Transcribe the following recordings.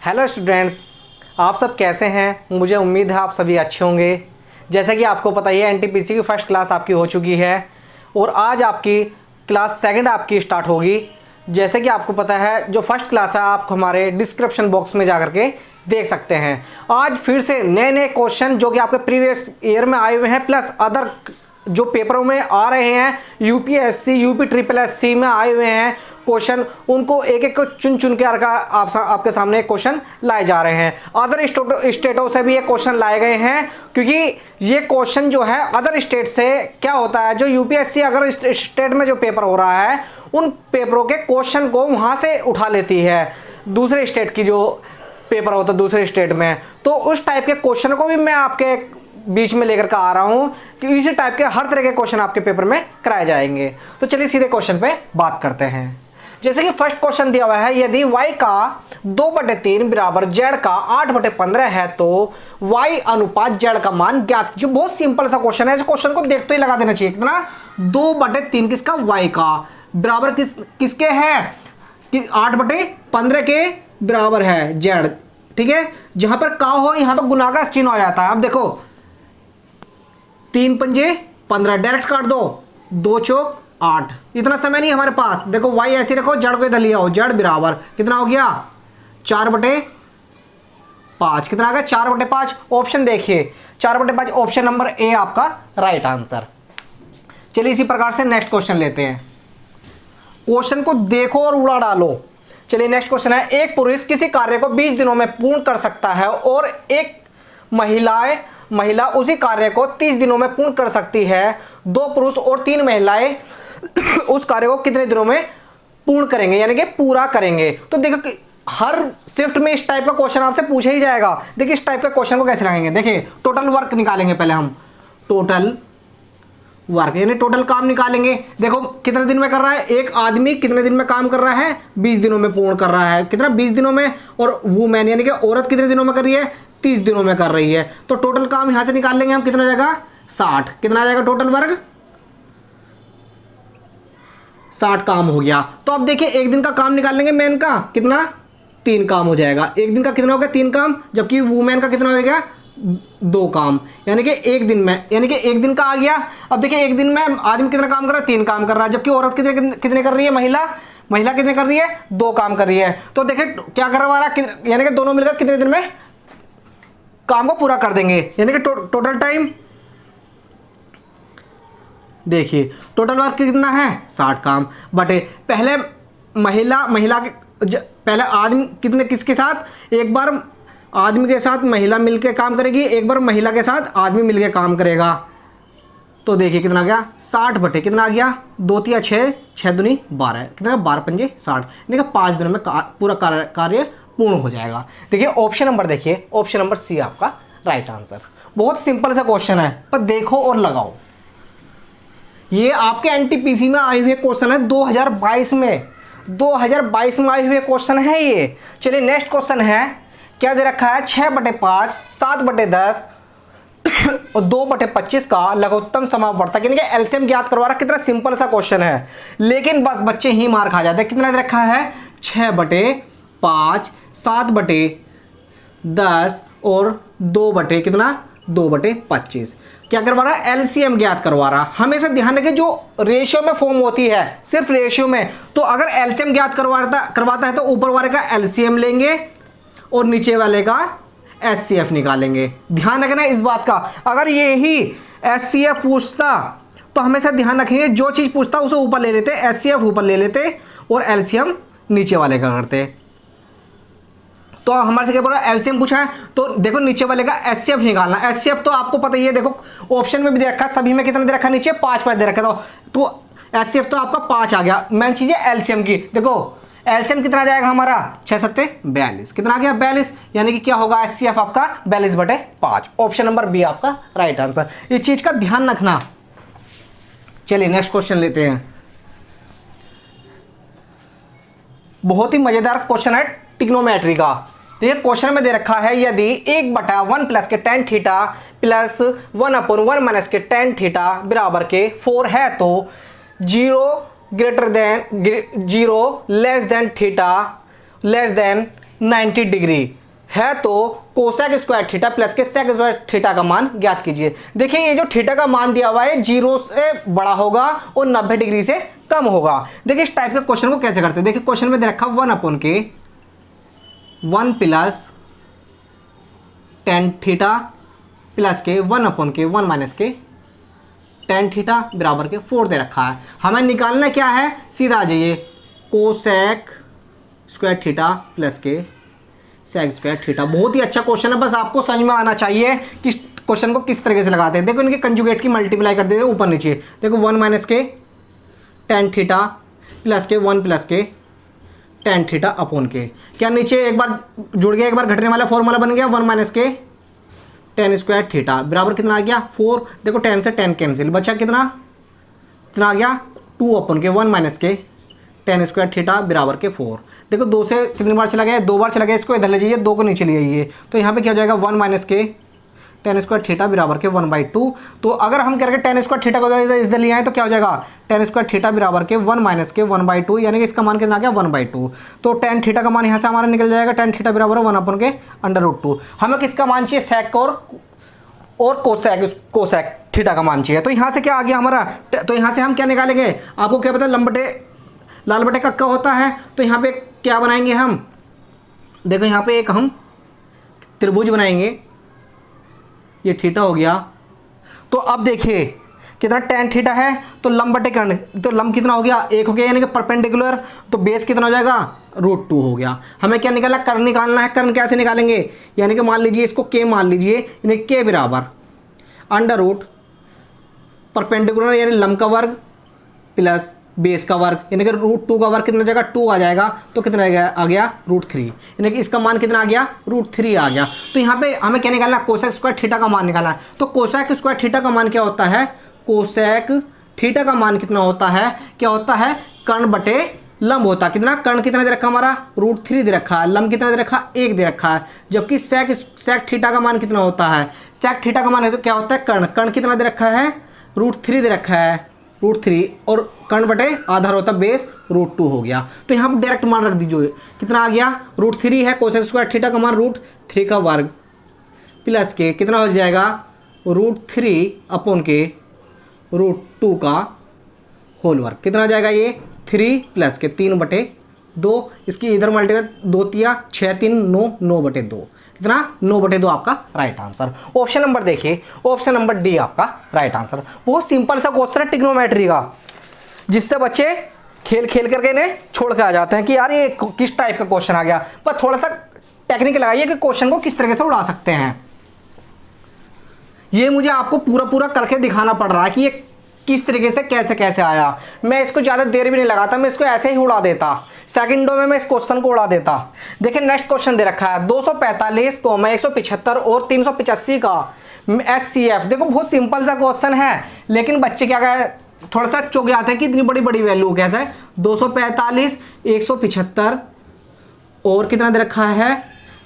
Hello students, आप सब कैसे हैं। मुझे उम्मीद है आप सभी अच्छे होंगे। जैसा कि आपको पता ही है एनटीपीसी की फ़र्स्ट क्लास आपकी हो चुकी है और आज आपकी क्लास सेकंड आपकी स्टार्ट होगी। जैसे कि आपको पता है जो फर्स्ट क्लास है आप हमारे डिस्क्रिप्शन बॉक्स में जा कर के देख सकते हैं। आज फिर से नए नए क्वेश्चन जो कि आपके प्रीवियस ईयर में आए हुए हैं प्लस अदर जो पेपरों में आ रहे हैं, यूपीएससी यूपी ट्रिपल एससी में आए हुए हैं क्वेश्चन, उनको एक एक को चुन चुन के आपके सामने क्वेश्चन लाए जा रहे हैं। अदर स्टेटों से भी ये क्वेश्चन लाए गए हैं क्योंकि ये क्वेश्चन जो है अदर स्टेट से क्या होता है, जो यूपीएससी अगर स्टेट में जो पेपर हो रहा है उन पेपरों के क्वेश्चन को वहाँ से उठा लेती है दूसरे स्टेट की जो पेपर होता है दूसरे स्टेट में। तो उस टाइप के क्वेश्चन को भी मैं आपके बीच में लेकर के आ रहा हूँ कि इसी टाइप के हर तरह के क्वेश्चन आपके पेपर में कराए जाएंगे। तो चलिए सीधे क्वेश्चन पे बात करते हैं। जैसे कि फर्स्ट क्वेश्चन दिया हुआ है, यदि y का 2/3 बराबर z का 8/15 है तो y अनुपात z का मान ज्ञात। जो बहुत सिंपल सा क्वेश्चन है, इस क्वेश्चन को देखते ही लगा देना चाहिए। कितना 2/3 किसका, y का, बराबर किसके है कि 8/15 के बराबर है z। ठीक है, जहां पर का हो यहां पर गुना का चिन्ह हो जाता है। अब देखो 3 पंजे 15, डायरेक्ट काट दो, 2 चौक 8। इतना समय नहीं हमारे पास। देखो y ऐसे रखो, जड़ को इधर लिया हो, जड़ बराबर कितना हो गया 4/5। कितना आ गया 4/5। ऑप्शन देखिए 4/5, ऑप्शन नंबर ए आपका राइट आंसर। चलिए इसी प्रकार से नेक्स्ट क्वेश्चन लेते हैं। क्वेश्चन को देखो और उड़ा डालो। चलिए नेक्स्ट क्वेश्चन है, एक पुरुष किसी कार्य को 20 दिनों में पूर्ण कर सकता है और एक महिला उसी कार्य को 30 दिनों में पूर्ण कर सकती है। 2 पुरुष और 3 महिलाएं उस कार्य को कितने दिनों में पूर्ण करेंगे, यानी कि पूरा करेंगे। तो देखो हर शिफ्ट में इस टाइप का क्वेश्चन आपसे पूछा ही जाएगा। देखिए इस टाइप का क्वेश्चन को कैसे लगाएंगे। देखिए टोटल वर्क निकालेंगे पहले हम, टोटल वर्क यानी टोटल काम निकालेंगे। देखो कितने दिन में कर रहा है एक आदमी, कितने दिन में काम कर रहा है 20 दिनों में पूर्ण कर रहा है। कितना 20 दिनों में। और वुमेन यानी कि औरत कितने दिनों में कर रही है 30 दिनों में कर रही है। तो टोटल काम यहां से निकाल लेंगे हम, कितना जाएगा 60। कितना आ जाएगा टोटल वर्क 60 काम हो गया। तो अब देखिए एक दिन का काम निकाल लेंगे मैन का, कितना 3 काम हो जाएगा। एक दिन का कितना हो गया 3 काम, जबकि वुमेन का कितना हो गया 2 काम, यानी कि एक दिन में, यानी कि एक दिन का आ गया। अब देखिए एक दिन में आदमी कितना काम कर रहा है 3 काम कर रहा है, जबकि औरत कितने कर रही है, महिला कितने कर रही है 2 काम कर रही है। तो देखिए क्या करवा रहा है, यानी कि दोनों मिलकर कितने दिन में काम को पूरा कर देंगे, यानी कि टोटल टाइम देखिए टोटल वर्क कितना है 60 काम बटे पहले महिला के पहले आदमी कितने किसके साथ, एक बार आदमी के साथ महिला मिलके काम करेगी, एक बार महिला के साथ आदमी मिलके काम करेगा। तो देखिए कितना आ गया 60 बटे कितना आ गया 2 तिया 6, 6 दूनी 12, कितना 12 पंजे 60, यानी कि 5 दिनों में पूरा कार्य पूर्ण हो जाएगा। देखिए ऑप्शन नंबर, देखिए ऑप्शन नंबर सी आपका राइट आंसर। बहुत सिंपल सा क्वेश्चन है पर देखो और लगाओ। ये आपके एनटीपीसी में आए हुए क्वेश्चन है 2022 में आए हुए क्वेश्चन है ये। चलिए नेक्स्ट क्वेश्चन है, क्या दे रखा है 6/5, 7/10 और 2/25 का लघुत्तम समापवर्तक यानी कि एलसीएम ज्ञात करवा रहा। कितना सिंपल सा क्वेश्चन है लेकिन बस बच्चे ही मार खा जाते हैं। कितना दे रखा है 6/5, 7/10 और 2/25 क्या करवा रहा है एलसीएम ज्ञात करवा रहा। हमेशा ध्यान रखें जो रेशियो में फॉर्म होती है, सिर्फ रेशियो में, तो अगर एलसीएम ज्ञात करवाता है तो ऊपर वाले का एलसीएम लेंगे और नीचे वाले का एचसीएफ निकालेंगे। ध्यान रखना इस बात का। अगर ये ही एचसीएफ पूछता तो हमेशा ध्यान रखेंगे जो चीज़ पूछता उसे ऊपर ले लेते, एचसीएफ ऊपर ले लेते और एलसीएम नीचे वाले का करते। तो हमारे से क्या बोला एलसीएम पूछा है तो देखो नीचे वाले का एचसीएफ निकालना। एचसीएफ तो आपको पता ही है, देखो ऑप्शन में भी दे रखा है, सभी में कितना दे रखा है नीचे 5 दे रखा है। तो एचसीएफ तो आपका 5 आ गया। मेन चीज़ है एलसीएम की। देखो एलसीएम कितना जाएगा हमारा 6 7 42, कितना आ गया 42, यानी कि क्या होगा एचसीएफ आपका 42/5। ऑप्शन नंबर बी आपका राइट आंसर। इस चीज का ध्यान रखना। चलिए नेक्स्ट क्वेश्चन लेते हैं। बहुत ही मजेदार क्वेश्चन है ट्रिग्नोमेट्री का। देखिए क्वेश्चन में दे रखा है यदि 1/1 प्लस के tan थीटा प्लस 1/1 माइनस के tan थीटा बराबर के 4 है तो 0 greater than 0 less than theta less than 90 degree है तो कोसेक स्क्वायर थीटा प्लस के सेक स्क्वायर थीटा का मान ज्ञात कीजिए। देखिए ये जो थीटा का मान दिया हुआ है 0 से बड़ा होगा और 90 डिग्री से कम होगा। देखिए इस टाइप के क्वेश्चन को कैसे करते हैं। देखिए क्वेश्चन में दे रखा 1/के 1 प्लस tan थीटा प्लस के 1/के 1 माइनस के tan थीटा बराबर के 4 दे रखा है। हमें निकालना क्या है, सीधा आ जाइए कोसेक स्क्वायर थीटा प्लस के सेक स्क्वायर थीटा। बहुत ही अच्छा क्वेश्चन है, बस आपको समझ में आना चाहिए कि क्वेश्चन को किस तरीके से लगाते हैं। देखो इनके कंजुगेट की मल्टीप्लाई कर देते ऊपर नीचे। देखो 1 माइनस के tan थीटा प्लस के 1 प्लस के tan थीटा अपॉन के, क्या नीचे एक बार जुड़ गया, एक बार घटने वाला फॉर्मूला बन गया 1 माइनस के tan स्क्वायर थीटा बराबर कितना आ गया 4। देखो tan से tan कैंसिल, बचा कितना आ गया 2 अपॉन के 1 माइनस के tan स्क्वायर थीटा बराबर के 4। देखो 2 से कितनी बार चला गया, 2 बार चला गया, इसको इधर ले जाइए, 2 को नीचे ले आइए, तो यहाँ पे क्या हो जाएगा 1 माइनस के tan स्क्वायर थीटा बराबर के 1/2। तो अगर हम करके tan स्क्वायर थीटा को इधर ले आए तो क्या हो जाएगा tan स्क्वायर थीटा बराबर के 1 माइनस के 1/2, यानी कि इसका मान कितना आ गया 1/2। तो tan थीटा का मान यहाँ से हमारा निकल जाएगा, tan थीटा बराबर 1/√2। हमें किसका मान चाहिए, सेक और कोसेक थीटा का मान चाहिए। तो यहाँ से क्या आ गया हमारा, तो यहाँ से हम क्या निकालेंगे, आपको क्या पता लाल बटे कक्का होता है। तो यहाँ पे क्या बनाएंगे हम, देखो यहाँ पे एक हम त्रिभुज बनाएंगे, ये थीटा हो गया। तो अब देखिए कितना tan थीटा है, तो लंब बटे कर्ण, तो लंब कितना हो गया 1 हो गया, यानी कि परपेंडिकुलर, तो बेस कितना हो जाएगा √2 हो गया। हमें क्या निकालना, कर्ण निकालना है। कर्ण कैसे निकालेंगे, यानी कि मान लीजिए इसको k मान लीजिए, यानी k बराबर अंडर रूट परपेंडिकुलर यानी लंब का वर्ग प्लस बेस का वर्ग, यानी कि √2 का वर्ग कितना हो जाएगा 2 आ जाएगा, तो कितना आ गया √3, यानी कि इसका मान कितना आ गया √3 आ गया। तो यहाँ पे हमें क्या निकालना है, कोसेक स्क्वायर थीटा का मान निकालना है। तो कोसेक स्क्वायर थीटा का मान क्या होता है, कोसेक थीटा का मान कितना होता है, क्या होता है कर्ण बटे लंब होता है। कितना, कर्ण कितना दे रखा हमारा √3 दे रखा है, लंब कितना दे रखा 1 दे रखा है। जबकि सेक थीटा का मान कितना होता है, सेक थीटा का मान है तो क्या होता है कर्ण कितना दे रखा है √3 दे रखा है, √3, और कर्ण बटे आधार होता है बेस √2 हो गया। तो यहाँ पर डायरेक्ट मान रख दीजिए, कितना आ गया √3 है, कोसेक स्क्वायर थीटा का मान √3 का वर्ग प्लस के कितना हो जाएगा √3 अपॉन के √2 का होल वर्ग, कितना आ जाएगा ये 3 प्लस के 3/2, इसकी इधर मल्टीप्लाई 2 तिया 6 3 9 9/2, कितना 9/2 आपका राइट आंसर। ऑप्शन नंबर देखिए, ऑप्शन नंबर डी आपका राइट आंसर। बहुत सिंपल सा क्वेश्चन है ट्रिग्नोमेट्री का, जिससे बच्चे खेल करके इन्हें छोड़ के आ जाते हैं कि यार ये किस टाइप का क्वेश्चन आ गया। पर थोड़ा सा टेक्निक लगाइए कि क्वेश्चन को किस तरीके से उड़ा सकते हैं। ये मुझे आपको पूरा करके दिखाना पड़ रहा है कि ये किस तरीके से कैसे आया। मैं इसको ज़्यादा देर भी नहीं लगाता, मैं इसको ऐसे ही उड़ा देता, सेकंडों में मैं इस क्वेश्चन को उड़ा देता। देखिए नेक्स्ट क्वेश्चन दे रखा है 245, 175 और 385 का HCF। देखो बहुत सिंपल सा क्वेश्चन है, लेकिन बच्चे क्या कहे थोड़ा सा चौंक जाते हैं कि इतनी बड़ी वैल्यू कैसे है। 245, 175 और कितना दे रखा है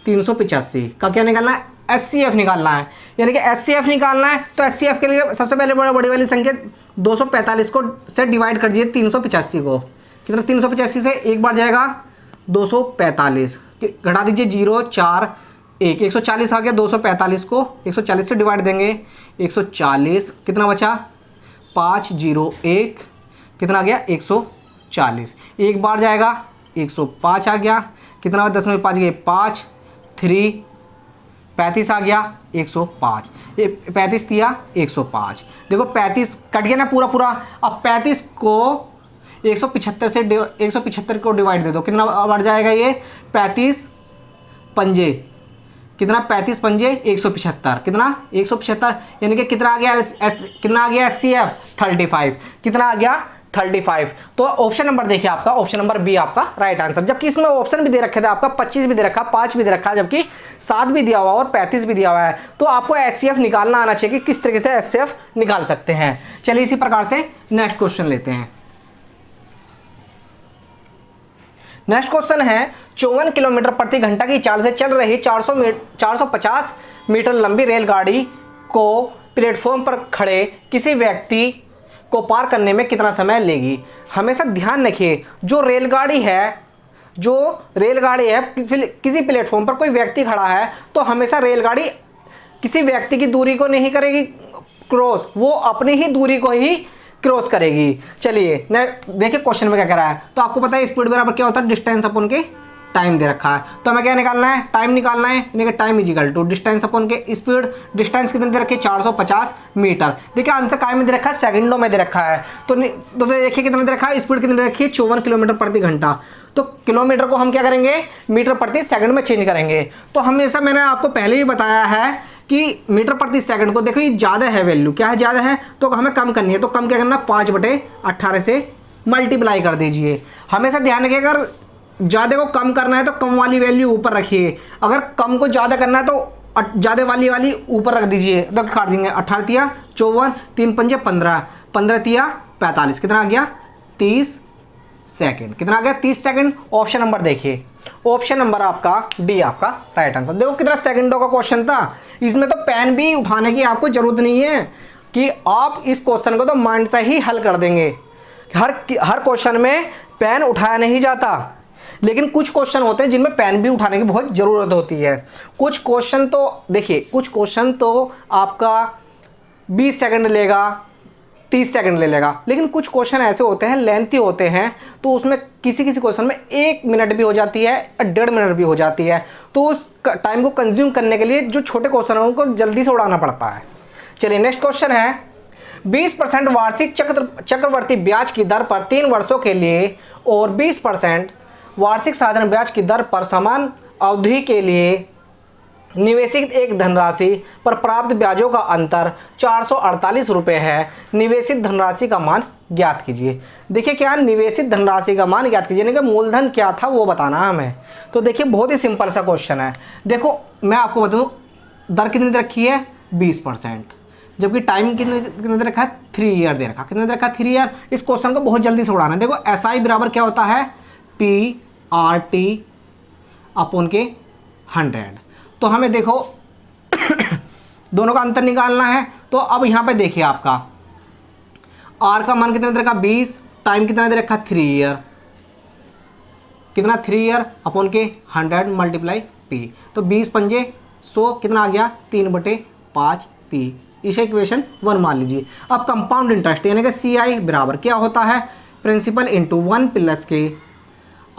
385 का क्या निकालना है, HCF निकालना है। यानी कि HCF निकालना है तो HCF के लिए सबसे पहले बड़ी वाली संख्या 245 को से डिवाइड कर दीजिए 385 को, कितना 385 से एक बार जाएगा 245, घटा दीजिए 0 4 1 140 आ गया। 245 को 140 से डिवाइड देंगे 140, कितना बचा 5 0 1, कितना आ गया 140, एक बार जाएगा 105 आ गया, कितना 10 में 5 गए 5 3 35 आ गया 105, ये 35 दिया 105। देखो 35 कट गया ना पूरा। अब 35 को 175 से 175 को डिवाइड दे दो, कितना बढ़ जाएगा ये 35 पंजे, कितना 35 पंजे 175, कितना 175, यानी कि कितना आ गया कितना आ गया HCF 35, कितना आ गया 35। तो ऑप्शन नंबर देखिए आपका, ऑप्शन नंबर बी आपका राइट आंसर। जबकि इसमें ऑप्शन भी दे रखे थे आपका 25 भी दे रखा, 5 भी दे रखा, जबकि 7 भी दिया हुआ और 35 भी दिया हुआ है। तो आपको HCF निकालना आना चाहिए कि किस तरीके से HCF निकाल सकते हैं। चलिए इसी प्रकार से नेक्स्ट क्वेश्चन लेते हैं। नेक्स्ट क्वेश्चन है 54 किलोमीटर प्रति घंटा की चाल से चल रही 450 मीटर लंबी रेलगाड़ी को प्लेटफॉर्म पर खड़े किसी व्यक्ति को पार करने में कितना समय लेगी। हमेशा ध्यान रखिए जो रेलगाड़ी है जो रेलगाड़ी है किसी प्लेटफॉर्म पर कोई व्यक्ति खड़ा है तो हमेशा रेलगाड़ी किसी व्यक्ति की दूरी को नहीं करेगी क्रॉस, वो अपनी ही दूरी को ही क्रॉस करेगी। चलिए देखिए क्वेश्चन में क्या कह रहा है। तो आपको पता है स्पीड बराबर क्या होता है, डिस्टेंस अपन के टाइम दे रखा है। तो हमें क्या निकालना है, टाइम निकालना है, यानी कि time is equal to distance upon के स्पीड। डिस्टेंस कितने दे रखी है, 450 मीटर। देखिए आंसर काय में दे रखा है, सेकंडों में दे रखा है। तो देखिए कितने दे रखा है, स्पीड कितनी दे रखी है, 54 किलोमीटर प्रति घंटा। तो किलोमीटर को हम क्या करेंगे, मीटर प्रति सेकंड में चेंज करेंगे। तो हमेशा मैंने आपको पहले ही बताया है कि मीटर प्रति सेकंड को देखो ये ज़्यादा है, वैल्यू क्या है, ज़्यादा है, तो हमें कम करनी है। तो कम क्या करना, 5/18 से मल्टीप्लाई कर दीजिए। हमेशा ध्यान रखिए अगर ज़्यादा को कम करना है तो कम वाली वैल्यू ऊपर रखिए, अगर कम को ज़्यादा करना है तो ज़्यादा वाली ऊपर रख दीजिए। तो काट देंगे, 18 तिया 54, 3 पंजे 15, 15 तिया 45, कितना आ गया 30 सेकंड। कितना आ गया 30 सेकंड। ऑप्शन नंबर देखिए, ऑप्शन नंबर आपका डी आपका राइट आंसर। देखो कितना सेकंडों का क्वेश्चन था, इसमें तो पेन भी उठाने की आपको जरूरत नहीं है कि आप इस क्वेश्चन को तो माइंड से ही हल कर देंगे। हर क्वेश्चन में पेन उठाया नहीं जाता, लेकिन कुछ क्वेश्चन होते हैं जिनमें पेन भी उठाने की बहुत ज़रूरत होती है। कुछ क्वेश्चन तो देखिए, कुछ क्वेश्चन तो आपका 20 सेकंड लेगा, 30 सेकंड ले लेगा, लेकिन कुछ क्वेश्चन ऐसे होते हैं लेंथी होते हैं, तो उसमें किसी क्वेश्चन में 1 मिनट भी हो जाती है, 1.5 मिनट भी हो जाती है। तो उस टाइम को कंज्यूम करने के लिए जो छोटे क्वेश्चन हैं उनको जल्दी से उड़ाना पड़ता है। चलिए नेक्स्ट क्वेश्चन है, 20% वार्षिक चक्रवर्ती ब्याज की दर पर 3 वर्षों के लिए और 20% वार्षिक साधारण ब्याज की दर पर समान अवधि के लिए निवेशित एक धनराशि पर प्राप्त ब्याजों का अंतर 448 रुपये है। निवेशित धनराशि का मान ज्ञात कीजिए। देखिए क्या, निवेशित धनराशि का मान ज्ञात कीजिए, यानी कि मूलधन क्या था वो बताना है हमें। तो देखिए बहुत ही सिंपल सा क्वेश्चन है। देखो मैं आपको बता दूँ, दर कितनी दे रखी है 20%, जबकि टाइम कितने दे रखा है 3 ईयर दे रखा। कितने दे रखा है 3 ईयर। इस क्वेश्चन को बहुत जल्दी से उड़ाना है। देखो SI बराबर क्या होता है, PRT अपॉन के 100। तो हमें देखो दोनों का अंतर निकालना है। तो अब यहाँ पे देखिए आपका R का मान कितना दे रखा 20, टाइम कितना दे रखा 3 ईयर, कितना 3 ईयर अपॉन के 100 मल्टीप्लाई P। तो 20 पंजे 100, कितना आ गया 3/5 P। इसे इक्वेशन 1 मान लीजिए। अब कंपाउंड इंटरेस्ट यानी कि CI बराबर क्या होता है, प्रिंसिपल इंटू 1 प्लस के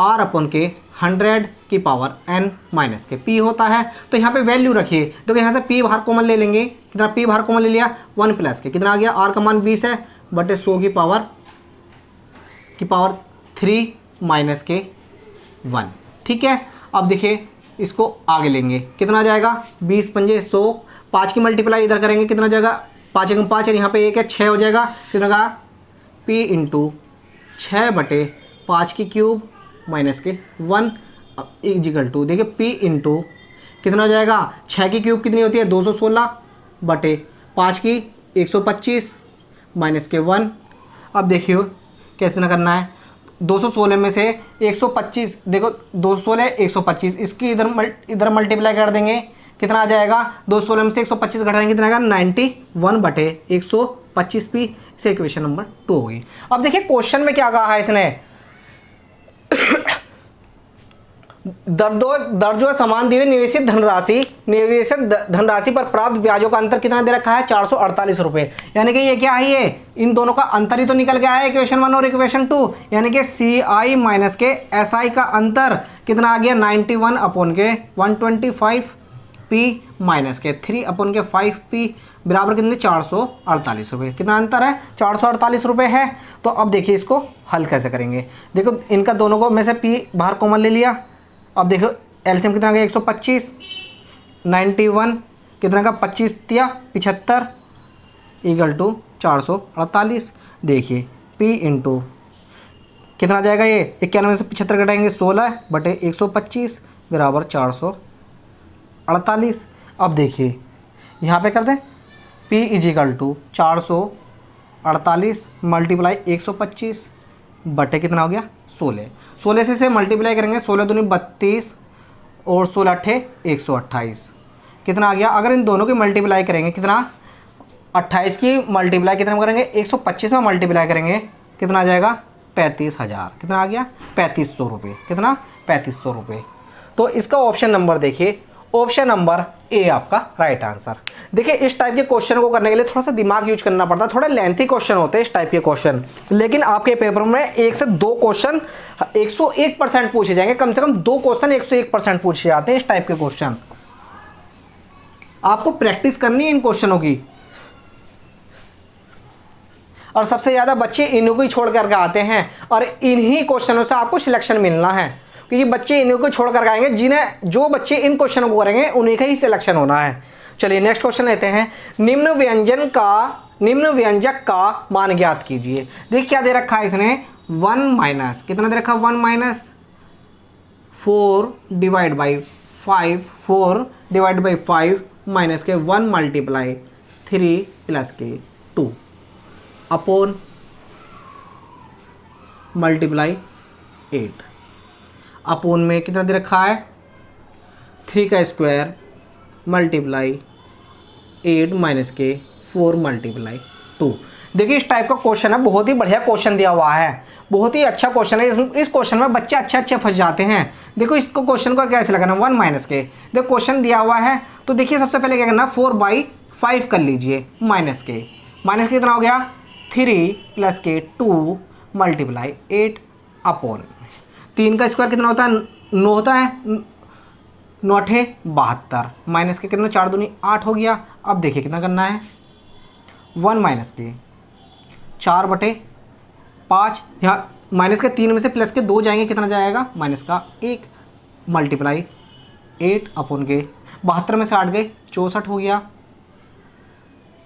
R अपॉन के 100 की पावर n माइनस के P होता है। तो यहाँ पे वैल्यू रखिए, देखो यहाँ से P बाहर कॉमन ले लेंगे, कितना P बाहर कॉमन ले लिया 1 प्लस के, कितना आ गया R का मान 20 है बटे 100 की पावर 3 माइनस के 1। ठीक है, अब देखिए इसको आगे लेंगे, कितना आ जाएगा 20 पंजे 100, 5 की मल्टीप्लाई इधर करेंगे, कितना जाएगा 5 एकम 5 है, यहाँ पे 1 है 6 हो जाएगा। कितना का P इंटू 6/5 की क्यूब माइनस के 1 इक्वल टू, देखिए P इंटू कितना हो जाएगा 6 की क्यूब कितनी होती है 216 बटे 5 की 125 माइनस के 1। अब देखिए कैसे ना करना है, 216 में से 125, देखो 216 125, इसकी इधर मल्टीप्लाई कर देंगे, कितना आ जाएगा 216 में से 125 घटाएंगे, कितना आएगा 91 बटे 125 P। से इक्वेशन नंबर 2 होगी। अब देखिए क्वेश्चन में क्या कहा है इसने, दर जो समान दी हुई निवेशित धनराशि पर प्राप्त ब्याजों का अंतर कितना दे रखा है 448 रुपये। यानी कि ये क्या है, ये इन दोनों का अंतर ही तो निकल के आया है इक्वेशन 1 और इक्वेशन 2, यानी कि CI माइनस के SI का अंतर कितना आ गया 91 अपॉन के 125 P माइनस के 3 अपॉन के 5 P बराबर कितने 448 रुपये। कितना अंतर है 448 रुपये है। तो अब देखिए इसको हल कैसे करेंगे। देखो इनका दोनों को में से P बाहर कॉमन ले लिया। अब देखो एलसीएम कितना आ गया 125, 91 कितना का 25 तिया 75 इक्वल टू 448। देखिए P इंटू कितना आ जाएगा, ये 91 से 75 घटाएंगे 16 बटे 125 बराबर 448। अब देखिए यहाँ पे कर दें P इजिकल टू 448 मल्टीप्लाई 125 बटे कितना हो गया 16 से मल्टीप्लाई करेंगे, 16 दूनी 32 और 16 अट्ठे 128, कितना आ गया। अगर इन दोनों की मल्टीप्लाई करेंगे, कितना 28 की मल्टीप्लाई कितना करेंगे 125 में मल्टीप्लाई करेंगे, कितना आ जाएगा 35,000, कितना आ गया 3500 रुपये, कितना 3500 रुपये। तो इसका ऑप्शन नंबर देखिए, ऑप्शन नंबर ए आपका राइट आंसर। देखिए इस टाइप के क्वेश्चन को करने के लिए थोड़ा सा दिमाग यूज करना पड़ता है, थोड़ा लेंथी क्वेश्चन होते हैं इस टाइप के क्वेश्चन, लेकिन आपके पेपर में 1 से 2 क्वेश्चन 101% पूछे जाएंगे, कम से कम 2 क्वेश्चन 101% पूछे जाते हैं इस टाइप के क्वेश्चन। आपको प्रैक्टिस करनी है इन क्वेश्चनों की, और सबसे ज़्यादा बच्चे इन्हीं को ही छोड़ करके आते हैं, और इन्हीं क्वेश्चनों से आपको सिलेक्शन मिलना है, क्योंकि बच्चे इन्हीं को छोड़ कर आएंगे, जिन्हें जो बच्चे इन क्वेश्चनों को करेंगे उन्हीं का ही सिलेक्शन होना है। चलिए नेक्स्ट क्वेश्चन लेते हैं। निम्न व्यंजक का मान ज्ञात कीजिए। देखिए क्या दे रखा है इसने, 1 माइनस कितना दे रखा है, 1 minus 4 divide by 5, 4 divide by 5 minus के 1 मल्टीप्लाई 3 प्लस के 2 अपॉन मल्टीप्लाई 8, अपोन में कितना दे रखा है 3 का स्क्वायर मल्टीप्लाई 8 माइनस के 4 मल्टीप्लाई 2। देखिए इस टाइप का क्वेश्चन है, बहुत ही बढ़िया क्वेश्चन दिया हुआ है, बहुत ही अच्छा क्वेश्चन है। इस क्वेश्चन में बच्चे अच्छे फंस जाते हैं। देखो इसको क्वेश्चन को कैसे लगाना, 1 माइनस के, देखो क्वेश्चन दिया हुआ है तो देखिए सबसे पहले क्या करना, 4/5 कर लीजिए, माइनस के कितना हो गया 3 प्लस के 2 मल्टीप्लाई 8 अपॉन 3 का स्क्वायर कितना होता है 9 होता है, 9 × 72 माइनस के कितना 4 दूनी 8 हो गया। अब देखिए कितना करना है, 1 माइनस के 4/5, यहाँ माइनस के 3 में से प्लस के 2 जाएंगे, कितना जाएगा माइनस का 1 मल्टीप्लाई 8 अपॉन के 72 में से 8 गए 64 हो गया,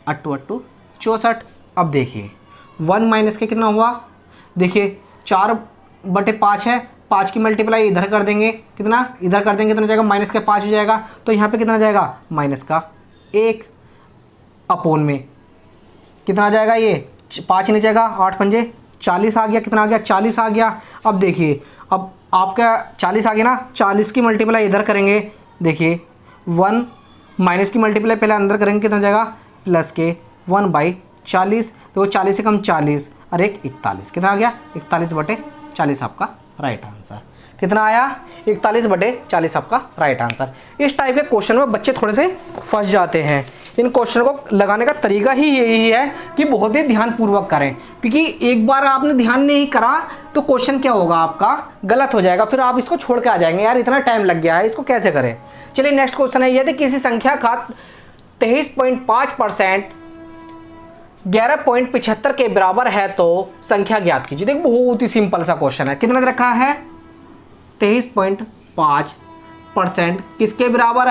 8 64। अब देखिए 1 माइनस के कितना हुआ, देखिए 4/5 है, 5 की मल्टीप्लाई इधर कर देंगे, कितना इधर कर देंगे कितना जाएगा माइनस का 5 हो जाएगा, तो यहाँ पे कितना जाएगा माइनस का 1 अपॉन में कितना आ जाएगा, ये 5 नहीं जाएगा, 8 पंजे 40 आ गया, कितना आ गया 40 आ गया। अब देखिए अब आपका 40 आ गया ना, 40 की मल्टीप्लाई इधर करेंगे, देखिए 1 माइनस की मल्टीप्लाई पहले अंदर करेंगे, कितना जाएगा प्लस के 1/40, तो 40 से कम 40 और 1 41, कितना आ गया 41/40 आपका राइट आंसर। कितना आया 41/40 आपका राइट आंसर। इस टाइप के क्वेश्चन में बच्चे थोड़े से फंस जाते हैं। इन क्वेश्चन को लगाने का तरीका ही यही है कि बहुत ही ध्यानपूर्वक करें, क्योंकि एक बार आपने ध्यान नहीं करा तो क्वेश्चन क्या होगा आपका गलत हो जाएगा, फिर आप इसको छोड़ के आ जाएंगे, यार इतना टाइम लग गया है इसको कैसे करें। चलिए नेक्स्ट क्वेश्चन है, यदि किसी संख्या का 23.5% 11.75 के बराबर है तो संख्या ज्ञात कीजिए। देखो बहुत ही सिंपल सा क्वेश्चन है, कितना रखा है 23.5% किसके बराबर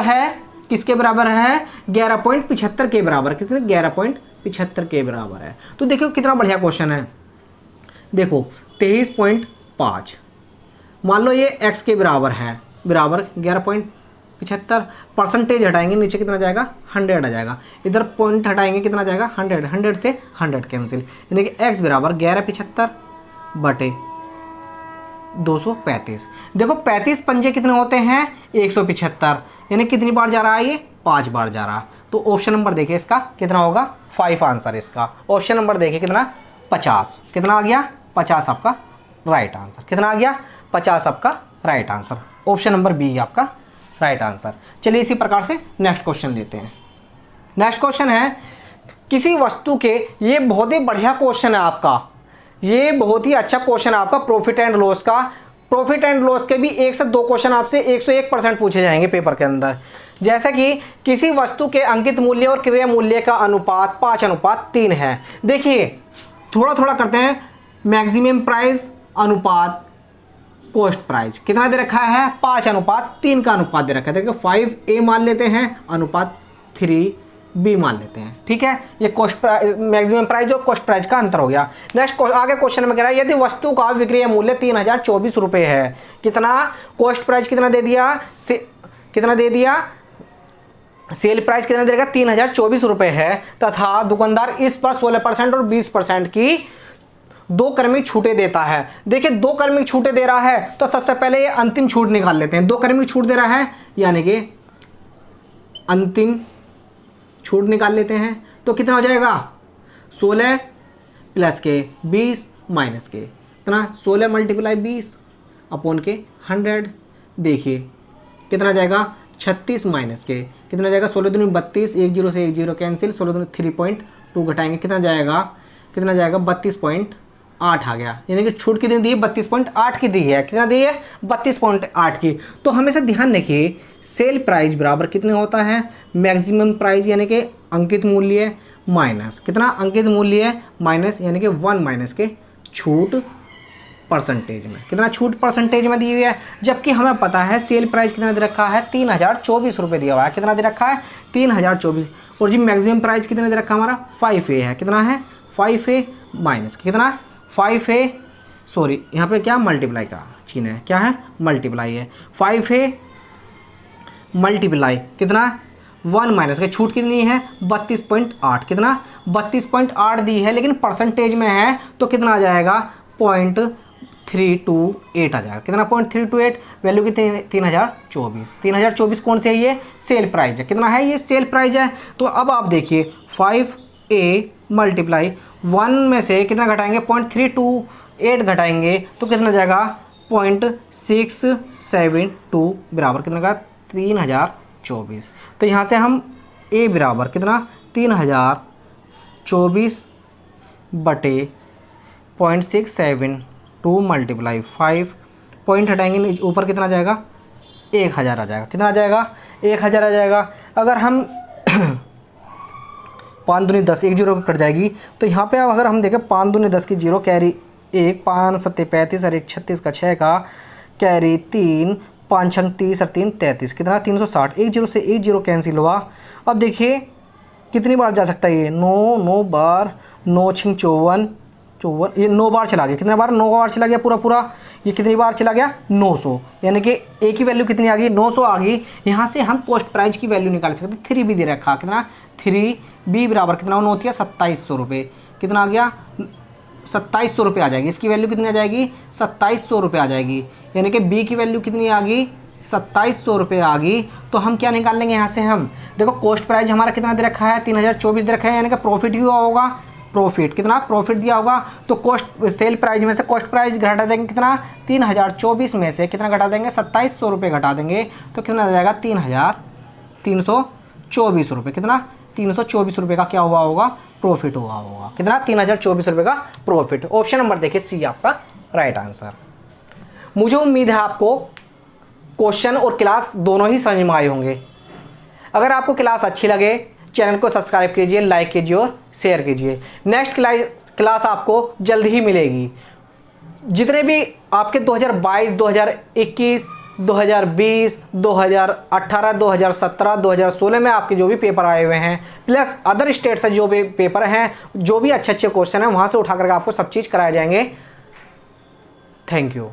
है, 11.75 के बराबर, कितने 11.75 के बराबर है। तो देखो कितना बढ़िया क्वेश्चन है, देखो 23.5 मान लो ये x के बराबर है, बराबर 11.75, परसेंटेज हटाएंगे नीचे कितना जाएगा 100 आ जाएगा, इधर पॉइंट हटाएंगे कितना जाएगा 100, 100 से 100 कैंसिल, यानी कि x बराबर 1175/235। देखो 35 पंजे कितने होते हैं 175, यानी कितनी बार जा रहा है ये 5 बार जा रहा है। तो ऑप्शन नंबर देखिए इसका कितना होगा 5 आंसर इसका। ऑप्शन नंबर देखिए कितना 50, कितना आ गया 50 आपका राइट आंसर, कितना आ गया 50 आपका right answer. Option number B आपका राइट आंसर। चलिए इसी प्रकार से नेक्स्ट क्वेश्चन लेते हैं। नेक्स्ट क्वेश्चन है किसी वस्तु के, ये बहुत ही बढ़िया क्वेश्चन है आपका, ये बहुत ही अच्छा क्वेश्चन है आपका प्रॉफिट एंड लॉस का। प्रॉफिट एंड लॉस के भी 1 से 2 क्वेश्चन आपसे 101% पूछे जाएंगे पेपर के अंदर। जैसे कि किसी वस्तु के अंकित मूल्य और क्रय मूल्य का अनुपात 5:3 है। देखिए थोड़ा थोड़ा करते हैं, मैक्सिमम प्राइस अनुपात कॉस्ट प्राइस कितना दे रखा है 5:3 का अनुपात दे रखा है। देखिए 5A मान लेते हैं, अनुपात 3B मान लेते हैं, ठीक है। ये कॉस्ट प्राइस, मैक्सिमम प्राइस और कॉस्ट प्राइस का अंतर हो गया। नेक्स्ट आगे क्वेश्चन में कह रहा है यदि वस्तु का विक्रय मूल्य 3024 रुपये है, कितना कॉस्ट प्राइस कितना दे दिया, कितना दे दिया सेल प्राइस कितना देगा 3024 रुपये है, तथा दुकानदार इस पर 16% और 20% की 2 क्रमिक छूटें देता है। देखिए 2 क्रमिक छूटें दे रहा है तो सबसे पहले ये अंतिम छूट निकाल लेते हैं। 2 क्रमिक छूट दे रहा है यानी कि अंतिम छूट निकाल लेते हैं, तो कितना हो जाएगा 16 प्लस के 20 माइनस के कितना 16 मल्टीप्लाई 20 अपॉन के 100। देखिए कितना जाएगा 36 माइनस के कितना जाएगा 16 दूनी 32, 1 0 से 1 0 कैंसिल, 16 दूनी 3.2 घटाएंगे कितना जाएगा 32.8 आ गया। यानी कि छूट कितनी दी है 32.8 की दी है। कितना दी है 32.8 की। तो हमेशा ध्यान रखिए सेल प्राइस बराबर कितने होता है मैक्सिमम प्राइस यानी कि अंकित मूल्य माइनस कितना अंकित मूल्य माइनस यानी कि 1 माइनस के छूट परसेंटेज में। कितना छूट परसेंटेज में दी हुई है, जबकि हमें पता है सेल प्राइस कितना दे रखा है 3024 रुपये दिया हुआ है। कितना दे रखा है 3024। और जी मैक्सिमम प्राइस कितना दे रखा है हमारा 5A है। कितना है 5A माइनस कितना 5A सॉरी यहाँ पे क्या मल्टीप्लाई का चिन्ह है, क्या है मल्टीप्लाई है। 5A मल्टीप्लाई कितना 1 माइनस के छूट कितनी है 32.8 कितना 32.8 दी है, लेकिन परसेंटेज में है तो कितना आ जाएगा 0.328 आ जाएगा। कितना 0.328 वैल्यू कितनी 3024 कौन से है ये सेल प्राइस है। कितना है ये सेल प्राइस है। तो अब आप देखिए 5A मल्टीप्लाई 1 में से कितना घटाएंगे 0.328 घटाएंगे तो कितना जाएगा 0.672 बराबर कितना का 3024। तो यहाँ से हम A बराबर कितना 3024 बटे 0.672 मल्टीप्लाई 5 पॉइंट हटाएंगे ऊपर कितना जाएगा 1000 आ जाएगा। कितना आ जाएगा 1000 आ जाएगा। अगर हम 5 दूनी 10 1 0 कट जाएगी तो यहाँ पे अगर हम देखें 5 दूनी 10 की 0 कैरी 1 5 7 35 और 1 36 का 6 का कैरी 3 5 6 30 और 3 33 कितना 360 1 0 से 1 0 कैंसिल हुआ। अब देखिए कितनी बार जा सकता है ये 9 बार 9 6 54 ये 9 बार चला गया। कितने बार 9 बार चला गया पूरा ये कितनी बार चला गया 900। यानी कि A की वैल्यू कितनी आ गई 900 आ गई। यहाँ से हम कॉस्ट प्राइस की वैल्यू निकाल सकते हैं। 3B दे रखा कितना 3B बराबर कितना होती है 2700 रुपये। कितना आ गया 2700 रुपये आ जाएगी। इसकी वैल्यू कितनी आ जाएगी 2700 रुपये आ जाएगी। यानी कि B की वैल्यू कितनी आ गई 2700 रुपये आ गई। तो हम क्या निकाल लेंगे यहाँ से हम देखो कॉस्ट प्राइस हमारा कितना दे रखा है 3024 दे रखा है। यानी कि प्रॉफिट ही हुआ होगा प्रॉफिट कितना प्रॉफिट दिया होगा। तो कॉस्ट सेल प्राइस में से कॉस्ट प्राइस घटा देंगे कितना 3024 में से कितना घटा देंगे 2700 रुपये घटा देंगे तो कितना आ जाएगा 3324 रुपये। कितना 324 रुपये का क्या हुआ होगा प्रॉफिट हुआ होगा। कितना 3024 रुपये का प्रॉफिट। ऑप्शन नंबर देखिए सी आपका राइट आंसर। मुझे उम्मीद है आपको क्वेश्चन और क्लास दोनों ही समझ में आए होंगे। अगर आपको क्लास अच्छी लगे चैनल को सब्सक्राइब कीजिए, लाइक कीजिए और शेयर कीजिए। नेक्स्ट क्लास आपको जल्द ही मिलेगी। जितने भी आपके 2022, 2021, 2020, 2018, 2017, 2016 में आपके जो भी पेपर आए हुए हैं प्लस अदर स्टेट से जो भी पेपर हैं जो भी अच्छे क्वेश्चन हैं वहाँ से उठा करके आपको सब चीज़ कराए जाएंगे। Thank you.